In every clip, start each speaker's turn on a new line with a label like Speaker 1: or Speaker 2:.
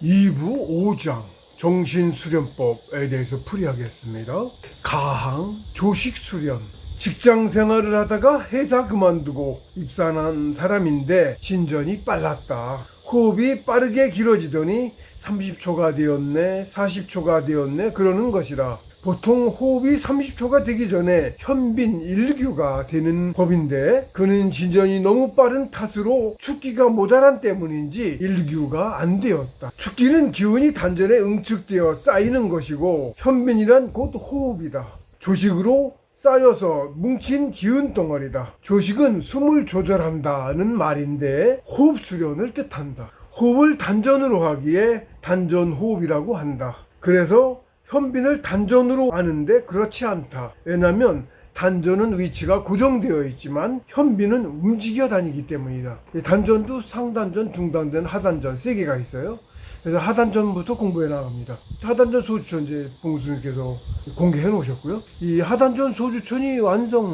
Speaker 1: 2부 5장 정신수련법에 대해서 풀이하겠습니다. 가항 조식수련. 직장 생활을 하다가 회사 그만두고 입사한 사람인데 진전이 빨랐다. 호흡이 빠르게 길어지더니 30초가 되었네, 40초가 되었네 그러는 것이라. 보통 호흡이 30초가 되기 전에 현빈 일규가 되는 법인데 그는 진전이 너무 빠른 탓으로 축기가 모자란 때문인지 일규가 안 되었다. 축기는 기운이 단전에 응축되어 쌓이는 것이고 현빈이란 곧 호흡이다. 조식으로 쌓여서 뭉친 기운 덩어리다. 조식은 숨을 조절한다는 말인데 호흡 수련을 뜻한다. 호흡을 단전으로 하기에 단전호흡이라고 한다. 그래서 현빈을 단전으로 하는데 그렇지 않다. 왜냐하면 단전은 위치가 고정되어 있지만 현빈은 움직여 다니기 때문이다. 단전도 상단전, 중단전, 하단전 세 개가 있어요. 그래서 하단전부터 공부해 나갑니다. 하단전 소주천 이제 봉수님께서 공개해 놓으셨고요. 이 하단전 소주천이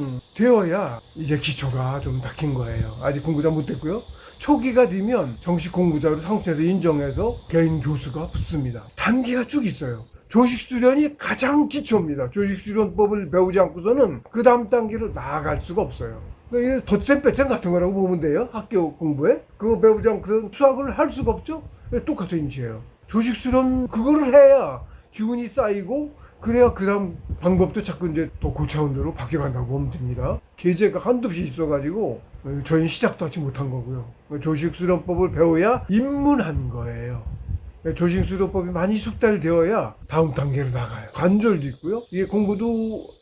Speaker 1: 완성되어야 이제 기초가 좀 닦인 거예요. 아직 공부 잘 못했고요. 초기가 되면 정식 공부자로 상처에서 인정해서 개인 교수가 붙습니다. 단계가 쭉 있어요. 조식수련이 가장 기초입니다. 조식수련법을 배우지 않고서는 그 다음 단계로 나아갈 수가 없어요. 그러니까 덧셈 빼셈 같은 거라고 보면 돼요. 학교 공부에. 그거 배우지 않고서는 수학을 할 수가 없죠. 똑같은 인지예요. 조식수련 그거를 해야 기운이 쌓이고 그래야 그 다음 방법도 자꾸 이제 더 고차원으로 바뀌어간다고 보면 됩니다. 계제가 한두 없이 있어가지고 저희는 시작도 하지 못한 거고요. 조식수련법을 배워야 입문한 거예요. 조식수련법이 많이 숙달되어야 다음 단계로 나가요. 관절도 있고요. 이게 공부도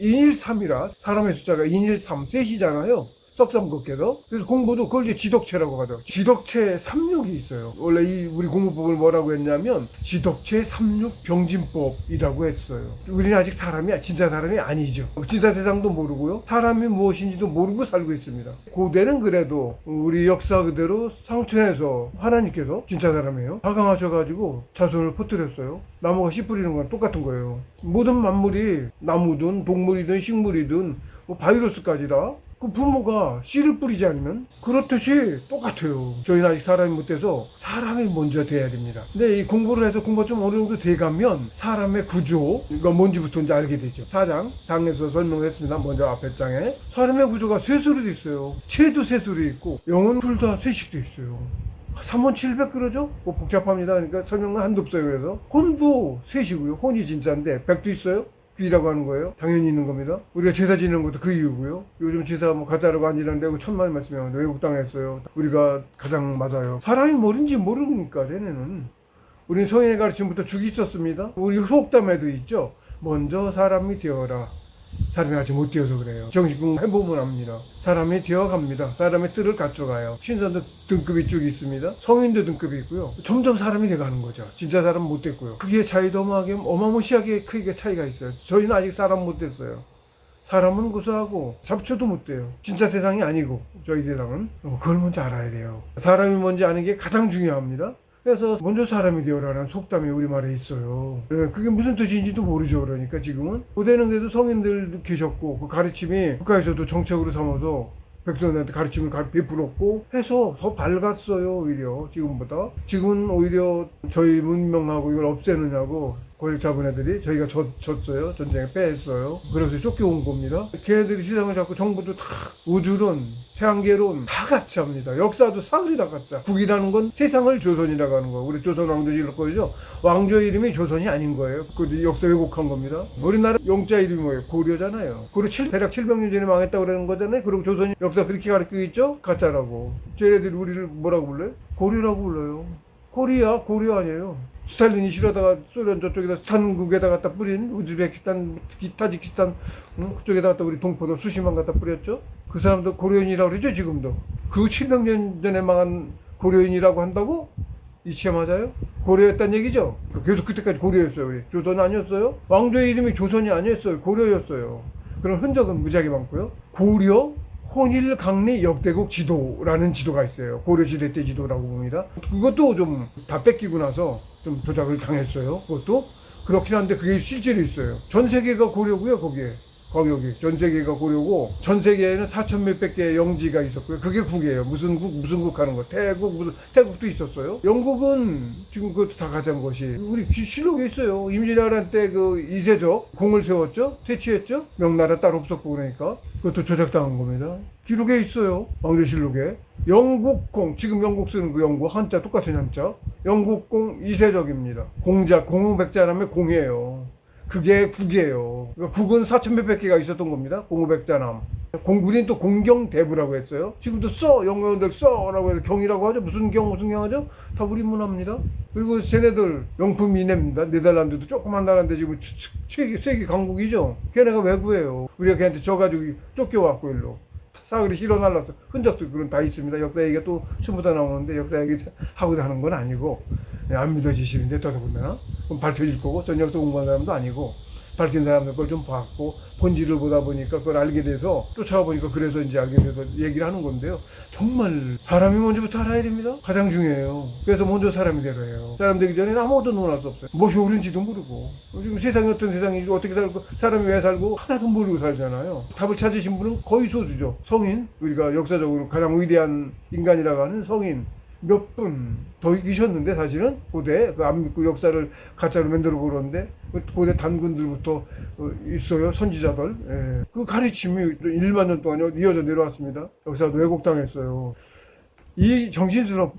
Speaker 1: 2일 3이라 사람의 숫자가 2일 3, 셋이잖아요. 썩삼걷게서. 그래서 공부도 그걸 이제 지덕체라고 하죠. 지덕체 36이 있어요. 원래 이 우리 공부법을 뭐라고 했냐면 지덕체 36 병진법이라고 했어요. 우리는 아직 사람이 진짜 사람이 아니죠. 진짜 세상도 모르고요. 사람이 무엇인지도 모르고 살고 있습니다. 고대는 그래도 우리 역사 그대로 상천에서 하나님께서 진짜 사람이에요. 하강하셔가지고 자손을 퍼뜨렸어요. 나무가 씨 뿌리는 건 똑같은 거예요. 모든 만물이 나무든 동물이든 식물이든 뭐 바이러스까지다. 그 부모가 씨를 뿌리지 않으면 그렇듯이 똑같아요. 저희는 아직 사람이 못 돼서 사람이 먼저 돼야 됩니다. 근데 이 공부를 해서 공부가 좀 어느 정도 돼가면 사람의 구조가 뭔지부터 이제 알게 되죠. 4장에서 설명했습니다. 먼저 앞에 장에 사람의 구조가 셋으로 돼 있어요. 체도 셋으로 있고 영은 둘 다 셋씩 돼 있어요. 3700 그러죠? 뭐 복잡합니다. 그러니까 설명은 한도 없어요. 그래서 혼도 셋이고요. 혼이 진짜인데 백도 있어요. 귀라고 하는 거예요. 당연히 있는 겁니다. 우리가 제사 지내는 것도 그 이유고요. 요즘 제사 뭐 가짜라고 안 지내는데 천만 말씀하는데 왜곡당했어요. 우리가 가장 맞아요. 사람이 뭐인지 모르니까 쟤네는. 우리는 성인의 가르침부터 죽이 있었습니다. 우리 속담에도 있죠. 먼저 사람이 되어라. 사람이 아직 못 되어서 그래요. 정식 공부 해보면 압니다. 사람이 되어갑니다. 사람의 뜻을 갖춰가요. 신선도 등급이 쭉 있습니다. 성인도 등급이 있고요. 점점 사람이 돼가는 거죠. 진짜 사람 못 됐고요. 크기의 차이도 어마무시하게 크게 차이가 있어요. 저희는 아직 사람 못 됐어요. 사람은 구수하고 잡초도 못 돼요. 진짜 세상이 아니고 저희 세상은. 그걸 먼저 알아야 돼요. 사람이 뭔지 아는 게 가장 중요합니다. 그래서 먼저 사람이 되어라는 속담이 우리말에 있어요. 그게 무슨 뜻인지도 모르죠. 그러니까 지금은 고대는 그래도 성인들도 계셨고 그 가르침이 국가에서도 정책으로 삼아서 백성들한테 가르침을 베풀었고 해서 더 밝았어요. 오히려 지금보다. 지금은 오히려 저희 문명하고 이걸 없애느냐고 권력 잡은 애들이 저희가 졌어요. 전쟁에 패했어요. 그래서 쫓겨온 겁니다. 걔네들이 세상을 잡고 정부도 다 우주론 태양계론 다 같이 합니다. 역사도 사흘이 다 같자. 국이라는 건 세상을 조선이라고 하는 거. 우리 조선 왕조 이럴 거죠. 왕조 이름이 조선이 아닌 거예요. 그 역사 왜곡한 겁니다. 우리나라 영자 이름이 뭐예요? 고려잖아요. 고려 대략 700년 전에 망했다고 그러는 거잖아요. 그리고 조선이 역사 그렇게 가르치고 있죠? 가짜라고. 쟤네들이 우리를 뭐라고 불러요? 고려라고 불러요. 코리아, 고려 아니에요. 스탈린이 싫어다가 소련 저쪽에다 스탄국에다 갖다 뿌린 우즈베키스탄, 타지키스탄 그쪽에다 갖다 우리 동포도 수십만 갖다 뿌렸죠. 그 사람도 고려인이라고 그러죠. 지금도 그 700년 전에 망한 고려인이라고 한다고? 이치가 맞아요? 고려였단 얘기죠. 계속 그때까지 고려였어요. 우리 조선 아니었어요? 왕조의 이름이 조선이 아니었어요. 고려였어요. 그런 흔적은 무지하게 많고요. 고려 혼일 강리 역대국 지도라는 지도가 있어요. 고려시대 때 지도라고 봅니다. 그것도 좀 다 뺏기고 나서 좀 조작을 당했어요. 그것도 그렇긴 한데 그게 실제로 있어요. 전 세계가 고려고요. 거기에 광역이 전 세계가 고려고 전 세계에는 4천 몇백 개의 영지가 있었고요. 그게 국이에요. 무슨 국 하는 거. 태국도 있었어요. 영국은 지금 그것도 다 가져간 것이 우리 실록에 있어요. 임진왜란 때 그 이세적 공을 세웠죠. 퇴치했죠. 명나라 따로 없었고 그러니까 그것도 조작당한 겁니다. 기록에 있어요. 왕조실록에 영국공, 지금 영국 쓰는 그 영국 한자 똑같은 한자, 영국공 이세적입니다. 공자 공우백자남의 공이에요. 그게 국이에요. 그러니까 국은 4천 몇백 개가 있었던 겁니다. 공우백자남. 공군인 또 공경대부라고 했어요. 지금도 영어들 써라고 해서 경이라고 하죠. 무슨 경 하죠? 다 우리 문화입니다. 그리고 쟤네들 명품 이내입니다. 네덜란드도 조그만 나라인데 지금 세계 강국이죠. 걔네가 외구예요. 우리가 걔한테 져가지고 쫓겨왔고 일로. 싸그리 실어 날랐어. 흔적도 그런 다 있습니다. 역사 얘기가 또 전부 다 나오는데 역사 얘기 하고자 하는 건 아니고 안 믿어지시는데 더더군다나 그럼 밝혀질 거고 전 역사 공부한 사람도 아니고 밝힌 사람들 걸 좀 봤고 본질을 보다 보니까 그걸 알게 돼서 쫓아와 보니까 그래서 이제 알게 돼서 얘기를 하는 건데요. 정말 사람이 먼저부터 알아야 됩니다. 가장 중요해요. 그래서 먼저 사람이 되려 해요. 사람 되기 전에는 아무것도 논할 수 없어요. 무엇이 옳은지도 모르고 지금 세상이 어떤 세상이고 어떻게 살고 사람이 왜 살고 하나도 모르고 살잖아요. 답을 찾으신 분은 거의 소수죠. 성인, 우리가 역사적으로 가장 위대한 인간이라고 하는 성인 몇 분 더 계셨는데 사실은 고대 그 안 믿고 역사를 가짜로 만들고 그러는데 고대 단군들부터 있어요. 선지자들. 예. 그 가르침이 1만 년 동안 이어져 내려왔습니다. 역사도 왜곡당했어요. 이 정신스러운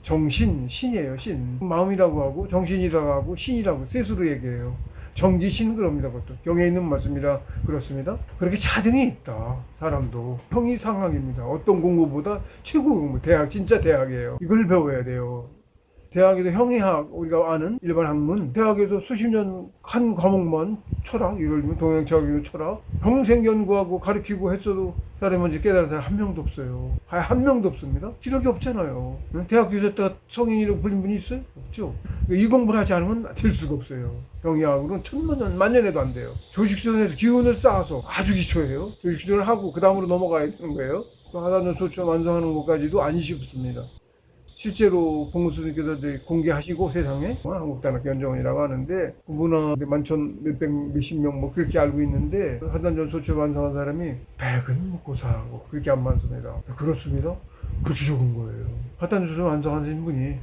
Speaker 1: 신이에요. 신. 마음이라고 하고 정신이라고 하고 신이라고 셋으로 얘기해요. 정기신 그럽니다. 그것도 경에 있는 말씀이라 그렇습니다. 그렇게 차등이 있다. 사람도 형이 상학입니다. 어떤 공부보다 최고 공부 대학 진짜 대학이에요. 이걸 배워야 돼요. 대학에서 형이학 우리가 아는 일반 학문 대학에서 수십 년 한 과목만 철학 예를 들면 동양철학이나 철학 평생 연구하고 가르치고 했어도 사람이 먼저 깨달은 사람 한 명도 없어요. 한 명도 없습니다. 기록이 없잖아요. 대학 교수였다가 성인이라고 불린 분이 있어요? 없죠. 이 공부를 하지 않으면 될 수가 없어요. 형이학으로는 천만 만년에도 안 돼요. 조직수련에서 기운을 쌓아서 아주 기초예요. 조직수련을 하고 그 다음으로 넘어가야 되는 거예요. 하단전 소추 완성하는 것까지도 안 쉽습니다. 실제로 봉수님께서 공개하시고 세상에 한국단학교 연정원이라고 하는데 문화 만천 몇십 명 뭐 그렇게 알고 있는데 하단전 소출 완성한 사람이 100은 먹고 사고 그렇게 안 많습니다. 그렇습니다. 그렇게 적은 거예요. 하단전 소출 완성하신 분이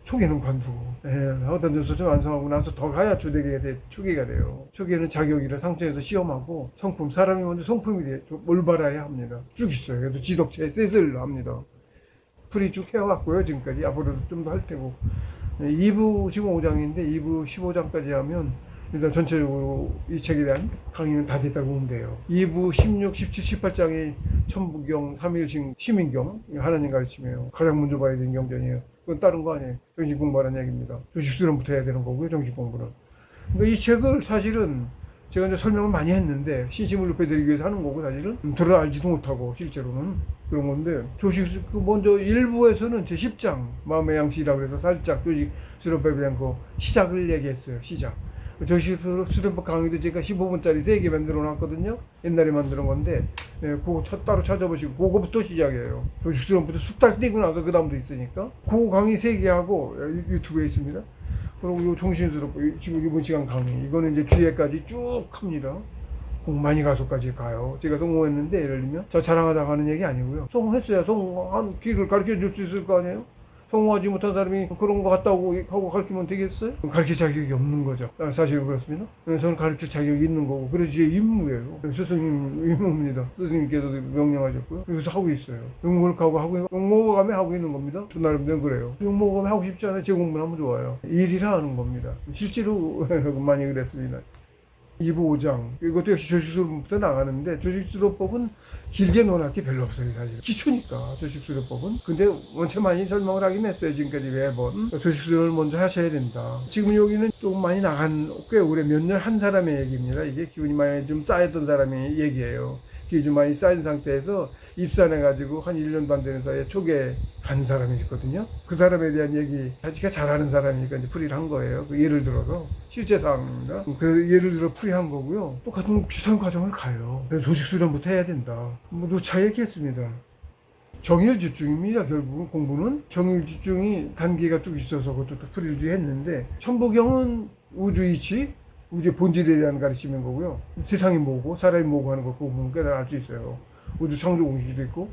Speaker 1: 초기는 관두고 하단전 소출 완성하고 나서 더 가야 초기가 돼요. 초기에는 자격이라 상처에서 시험하고 성품 사람이 먼저 성품이 돼 올바라야 합니다. 쭉 있어요. 그래도 지덕체 셋을 합니다. 풀이 쭉 해왔고요. 지금까지 앞으로도 좀 더 할 테고 2부 지금 5장인데 2부 15장까지 하면 일단 전체적으로 이 책에 대한 강의는 다 됐다고 보면 돼요. 2부 16, 17, 18장이 천부경, 삼일신, 시민경 하나님 가르침이에요. 가장 먼저 봐야 되는 경전이에요. 그건 다른 거 아니에요. 정신 공부하는 얘기입니다. 조식수련부터 해야 되는 거고요. 정신 공부는. 그러니까 이 책을 사실은 제가 이제 설명을 많이 했는데 신심을 높여드리기 위해서 하는 거고 사실은 들어 알지도 못하고 실제로는 그런 건데 조식 먼저 1부에서는 제 10장 마음의 양식이라고 해서 살짝 조식 수련법에 대한 거 시작을 얘기했어요. 시작. 조식 수련법 강의도 제가 15분짜리 3개 만들어 놨거든요. 옛날에 만든 건데 그거 따로 찾아보시고 그거부터 시작이에요. 조식 수련법부터 숙달 띄고 나서 그 다음도 있으니까 그 강의 3개 하고 유튜브에 있습니다. 그리고 이 정신스럽고 지금 이번 시간 강의 이거는 이제 뒤에까지 쭉 합니다. 많이 가서까지 가요. 제가 성공했는데 예를 들면 저 자랑하다가 하는 얘기 아니고요. 성공했어야 성공한 길을 가르쳐 줄 수 있을 거 아니에요. 성공하지 못한 사람이 그런 거 같다고 하고 가르치면 되겠어요? 가르칠 자격이 없는 거죠. 사실은 그렇습니다. 저는 가르칠 자격이 있는 거고 그래서 제 임무예요. 스승님 임무입니다. 스승님께서도 명령하셨고요. 그래서 하고 있어요. 욕먹을까 하고 욕먹어가며 하고 있는 겁니다. 저 나름대로 그래요. 욕먹어가며 하고 싶지 않아요. 제 공부는 하면 좋아요. 일이라 하는 겁니다. 실제로 많이 그랬습니다. 2부 5장 이것도 역시 조식수련법부터 나가는데 조식수련법은 길게 논할 게 별로 없어요. 사실 기초니까 조식수련법은. 근데 원체 많이 설명을 하긴 했어요. 지금까지 매번 조식수련을 먼저 하셔야 된다. 지금 여기는 조금 많이 나간 꽤 오래 몇 년 한 사람의 얘기입니다. 이게 기운이 많이 좀 쌓였던 사람의 얘기예요. 기운이 좀 많이 쌓인 상태에서 입산해가지고 한 1년도 안 되는 사이에 초기에 간 사람이 있거든요. 그 사람에 대한 얘기 자기가 잘하는 사람이니까 이제 풀이를 한 거예요. 그 예를 들어서 실제 상황입니다. 그 예를 들어 풀이한 거고요. 똑같은 비슷한 과정을 가요. 그래서 조식수련부터 해야 된다. 뭐 누차 얘기했습니다. 정일지중입니다. 결국은 공부는 정일지중이 단계가 쭉 있어서 그것도 풀이를 했는데 천부경은 우주이치 우주의 본질에 대한 가르침인 거고요. 세상이 뭐고 사람이 뭐고 하는 거 그거 보면 깨달아 알 수 있어요. 우주 창조 공식도 있고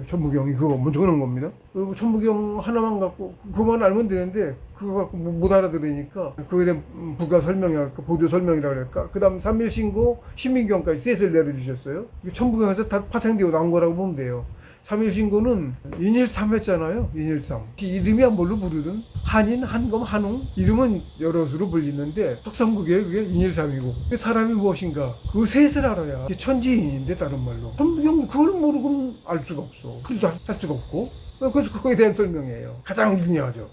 Speaker 1: 천부경이 그거 먼저 그런 겁니다. 그리고 천부경 하나만 갖고 그것만 알면 되는데 그거 갖고 못 알아들으니까 그거에 대한 부가 설명이랄까 보조 설명이라고 할까. 그 다음 삼일신고 신민경까지 셋을 내려주셨어요. 천부경에서 다 파생되고 나온 거라고 보면 돼요. 삼일신고는 인일삼했잖아요. 인일삼. 이름이야 뭘로 부르든 한인, 한검, 한웅 이름은 여러 수로 불리는데 석삼국에 그게 인일삼이고 사람이 무엇인가 그 셋을 알아야 천지인인데 다른 말로 천부경 그걸 모르고는 알 수가 없어. 그래도 할 수가 없고 그래서 그거에 대한 설명이에요. 가장 중요하죠.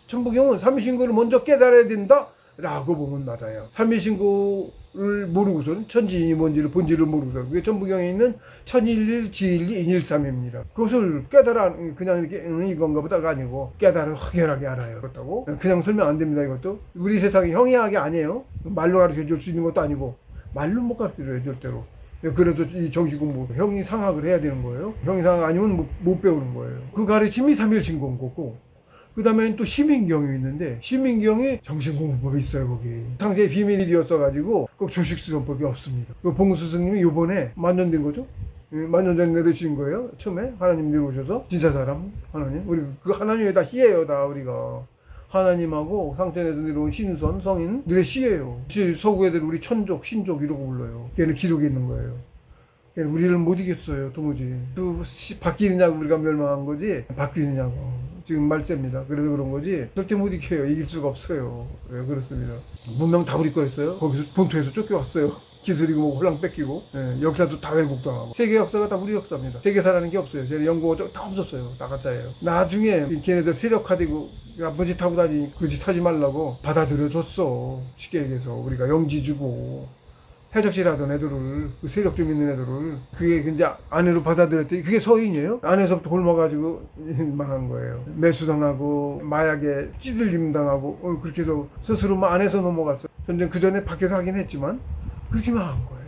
Speaker 1: 천부경은 삼일신고를 먼저 깨달아야 된다 라고 보면 맞아요. 삼일신고를 모르고서는 천지인이 뭔지를 본질을 모르고서 그게 천부경에 있는 천일일, 지일이, 인일삼입니다. 그것을 깨달아 그냥 이렇게 이건가 보다가 아니고 깨달아 확연하게 알아요. 그렇다고 그냥 설명 안 됩니다. 이것도 우리 세상이 형이하게 아니에요. 말로 가르쳐 줄 수 있는 것도 아니고 말로 못 가르쳐 줘요 절대로. 그래서 이 정식 공부 형이 상학을 해야 되는 거예요. 형이 상학 아니면 못 배우는 거예요. 그 가르침이 삼일신고인 거고 그 다음에는 또 시민경이 있는데 시민경이 정신공부법이 있어요. 거기 상세히 비밀이 되었어가지고 꼭 조식수련법이 없습니다. 그 봉수 스님이 요번에 만년된 거죠. 만년 전에 내려주신 거예요. 처음에 하나님 내려오셔서 진짜 사람 하나님 우리 그 하나님에 다 시예요. 다 우리가 하나님하고 상천에서 내려온 신선 성인들의 시예요. 서구 애들 우리 천족 신족 이러고 불러요. 걔는 기록에 있는 거예요. 걔는 우리를 못 이겼어요. 도무지 바뀌느냐고 우리가 멸망한 거지 바뀌느냐고 지금 말세입니다. 그래서 그런 거지 절대 못 이겨요. 이길 수가 없어요. 네, 그렇습니다. 문명 다 우리 거였어요. 거기서 본토에서 쫓겨왔어요. 기술이고 뭐 홀랑 뺏기고 역사도 다 왜곡당하고 세계 역사가 다 우리 역사입니다. 세계사라는 게 없어요. 쟤네 연구가 다 없었어요. 다 가짜예요. 나중에 걔네들 세력화되고 나쁜 짓 하고 다니니 그 짓 하지 말라고 받아들여줬어. 쉽게 얘기해서 우리가 영지 주고 해적질 하던 애들을 그 세력 좀 있는 애들을 그게 이제 안으로 받아들였더니 그게 서인이에요. 안에서부터 굶어가지고 망한 거예요. 매수당하고 마약에 찌들림 당하고 그렇게 해서 스스로 안에서 넘어갔어요. 전쟁 그 전에 밖에서 하긴 했지만 그렇게 망한 거예요.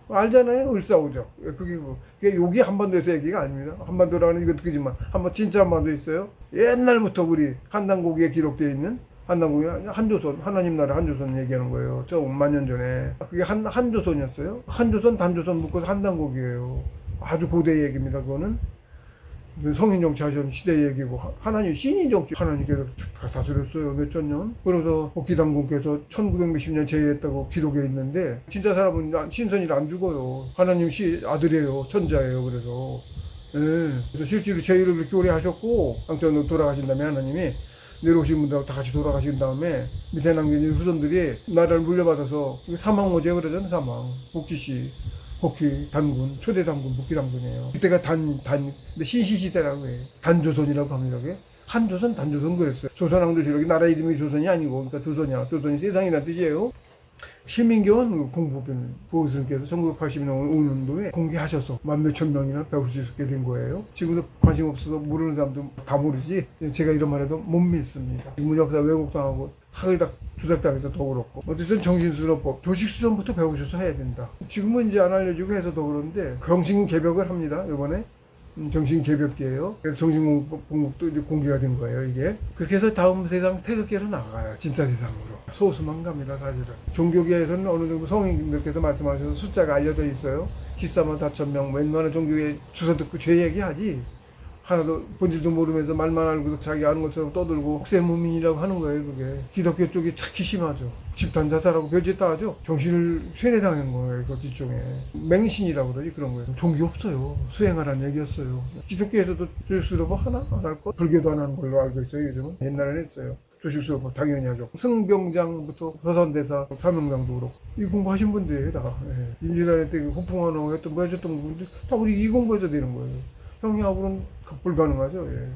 Speaker 1: 알잖아요. 을사오적. 그게 여기 한반도에서 얘기가 아닙니다. 한반도라는 이거 듣기지만 진짜 한반도 있어요. 옛날부터 우리 한단고기에 기록되어 있는 한단국이 한조선, 하나님 나라 한조선 얘기하는 거예요. 저 5만 년 전에. 그게 한조선이었어요. 한조선, 단조선 묶어서 한단국이에요. 아주 고대 얘기입니다. 그거는 성인 정치 하시던 시대 얘기고 하나님 신인 정치 하나님께서 다스렸어요. 몇천 년. 그래서 기담공께서 1900몇십 년 제위했다고 기록에 있는데 진짜 사람은 신선이라 안 죽어요. 하나님 아들이에요. 천자예요. 그래서 그래서 실제로 제위를 그렇게 오래 하셨고 아무튼 돌아가신 다음에 하나님이 내려오신 분들하고 다 같이 돌아가신 다음에 밑에 남겨진 후손들이 나라를 물려받아서 사망모제 그러잖아요. 사망. 복귀 단군, 초대 단군, 복귀 단군이에요. 그때가 근데 신시시대라고 해요. 단조선이라고 합니다. 그게. 한조선, 단조선 그랬어요. 조선왕조 시록이 나라 이름이 조선이 아니고, 그러니까 조선이야. 조선이 세상이라는 뜻이에요. 시민경은 공보변 보호스님께서 1985년도에 공개하셔서 만 몇천 명이나 배울 수 있게 된 거예요. 지금도 관심 없어서 모르는 사람도 다 모르지 제가 이런 말해도 못 믿습니다. 문역사 왜곡당하고 사회다 조작당해서 더 그렇고 어쨌든 정신수련법 조식수련부터 배우셔서 해야 된다. 지금은 이제 안 알려주고 해서 더 그런데 정신개벽을 합니다. 이번에 정신개벽기예요. 그래서 정신공복도 이제 공개가 된 거예요. 이게 그렇게 해서 다음 세상 태극기로 나가요. 진짜 세상으로 소수만 갑니다. 사실은 종교계에서는 어느 정도 성인들께서 말씀하셔서 숫자가 알려져 있어요. 14만 4천 명. 웬만한 종교계 주소 듣고 죄 얘기하지 하나도 본질도 모르면서 말만 알고서 자기 아는 것처럼 떠들고 혹세무민이라고 하는 거예요. 그게 기독교 쪽이 특히 심하죠. 집단 자살하고 별짓 다 하죠. 정신을 세뇌당한 거예요. 그 뒤쪽에 맹신이라고 그러지. 그런 거예요. 종교 없어요. 수행하라는 얘기였어요. 기독교에서도 조식수련법 하나 안 할 것? 불교도 안 하는 걸로 알고 있어요. 요즘은 옛날에는 했어요. 조식수련법 당연히 하죠. 승병장부터 서선대사, 사명장도 그렇고 이 공부하신 분들이에요. 다 임진왜란 때 호풍한호 했던 뭐 해줬던 분들 다 우리 이 공부해서 되는 거예요. 형이하고는 불가능하죠. 예.